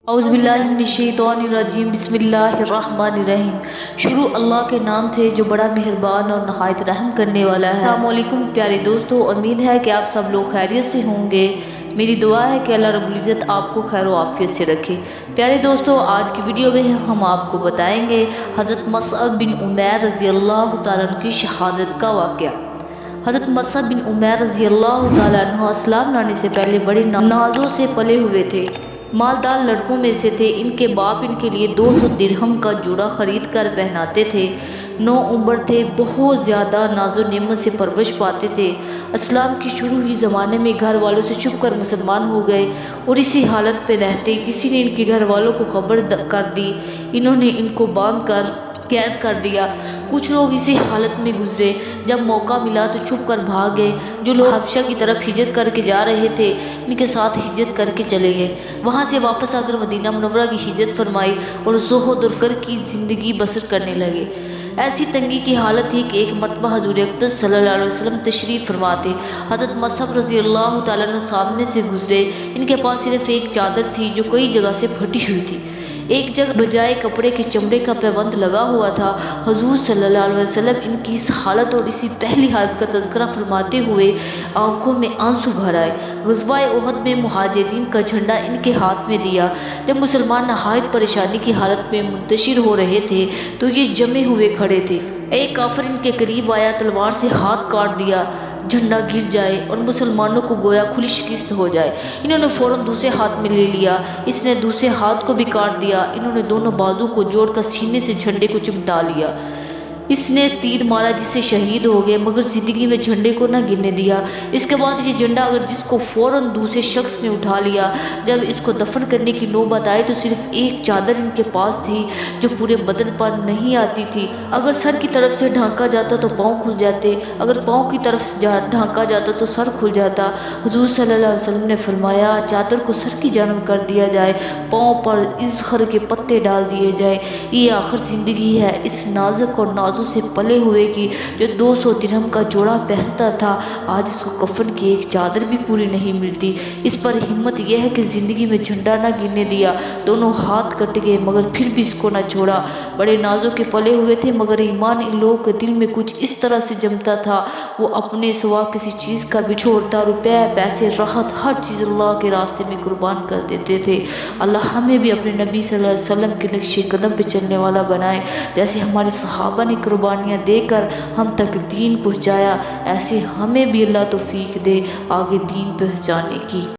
اعوذ باللہ من الشیطان الرجیم، بسم اللہ الرحمن الرحیم۔ شروع اللہ کے نام سے جو بڑا مہربان اور نہایت رحم کرنے والا ہے۔ السلام علیکم پیارے دوستو، امید ہے کہ آپ سب لوگ خیریت سے ہوں گے۔ میری دعا ہے کہ اللہ رب العزت آپ کو خیر و عافیت سے رکھے۔ پیارے دوستو، آج کی ویڈیو میں ہم آپ کو بتائیں گے حضرت مصعب بن عمیر رضی اللہ تعالیٰ عنہ کی شہادت کا واقعہ۔ حضرت مصعب بن عمیر رضی اللہ تعالیٰ عنہ اسلام لانے سے پہلے بڑے نازوں سے پلے ہوئے تھے، مالدار لڑکوں میں سے تھے۔ ان کے باپ ان کے لیے 200 درہم کا جوڑا خرید کر پہناتے تھے۔ نوعمر تھے، بہت زیادہ ناز و نعمت سے پرورش پاتے تھے۔ اسلام کی شروع ہی زمانے میں گھر والوں سے چھپ کر مسلمان ہو گئے اور اسی حالت پہ رہتے کسی نے ان کے گھر والوں کو خبر کر دی۔ انہوں نے ان کو باندھ کر قید کر دیا۔ کچھ لوگ اسی حالت میں گزرے، جب موقع ملا تو چھپ کر بھاگ گئے۔ جو لوگ حبشہ کی طرف ہجرت کر کے جا رہے تھے ان کے ساتھ ہجرت کر کے چلے گئے۔ وہاں سے واپس آ کر مدینہ منورہ کی ہجرت فرمائی اور زہد اور فقر کی زندگی بسر کرنے لگے۔ ایسی تنگی کی حالت تھی کہ ایک مرتبہ حضور اقدس صلی اللہ علیہ وسلم تشریف فرماتے۔ حضرت مصعب رضی اللہ تعالیٰ عنہ سامنے سے گزرے۔ ان کے پاس صرف ایک چادر تھی جو کئی جگہ سے پھٹی ہوئی تھی۔ ایک جگہ بجائے کپڑے کے چمڑے کا پیوند لگا ہوا تھا۔ حضور صلی اللہ علیہ وسلم ان کی اس حالت اور اسی پہلی حالت کا تذکرہ فرماتے ہوئے آنکھوں میں آنسو بھر آئے۔ غزوہ احد میں مہاجرین کا جھنڈا ان کے ہاتھ میں دیا۔ جب مسلمان نہایت پریشانی کی حالت میں منتشر ہو رہے تھے تو یہ جمے ہوئے کھڑے تھے۔ ایک کافر ان کے قریب آیا، تلوار سے ہاتھ کاٹ دیا، جھنڈا گر جائے اور مسلمانوں کو گویا کھلی شکست ہو جائے۔ انہوں نے فوراً دوسرے ہاتھ میں لے لیا، اس نے دوسرے ہاتھ کو بھی کاٹ دیا۔ انہوں نے دونوں بازو کو جوڑ کر سینے سے جھنڈے کو چمٹا لیا۔ اس نے تیر مارا جس سے شہید ہو گئے، مگر زندگی میں جھنڈے کو نہ گرنے دیا۔ اس کے بعد یہ جھنڈا اگر جس کو فوراً دوسرے شخص نے اٹھا لیا۔ جب اس کو دفن کرنے کی نوبت آئی تو صرف ایک چادر ان کے پاس تھی جو پورے بدن پر نہیں آتی تھی۔ اگر سر کی طرف سے ڈھانکا جاتا تو پاؤں کھل جاتے، اگر پاؤں کی طرف سے ڈھانکا جاتا تو سر کھل جاتا۔ حضور صلی اللہ علیہ وسلم نے فرمایا چادر کو سر کی جانب کر دیا جائے، پاؤں پر اذخر کے پتے ڈال دیے جائیں۔ یہ آخر زندگی ہے اس نازک اور نازوں سے پلے ہوئے کی جو 200 درہم کا جوڑا پہنتا تھا۔ آج اس کو کفن کی ایک چادر بھی پوری نہیں ملتی۔ اس پر ہمت یہ ہے کہ زندگی میں جھنڈا نہ گرنے دیا، دونوں ہاتھ کٹ گئے مگر پھر بھی اس کو نہ چھوڑا۔ بڑے نازوں کے پلے ہوئے تھے مگر ایمان ان لوگوں کے دل میں کچھ اس طرح سے جمتا تھا، وہ اپنے سوا کسی چیز کا بھی چھوڑتا، روپے پیسے راحت ہر چیز اللہ کے راستے میں قربان کر دیتے تھے۔ اللہ ہمیں بھی اپنے نبی صلی اللہ علیہ وسلم کے نقش قدم پہ چلنے والا بنائے۔ جیسے ہمارے صحابہ نے قربانیاں دے کر ہم تک دین پہنچایا، ایسے ہمیں بھی اللہ توفیق دے آگے دین پہنچانے کی۔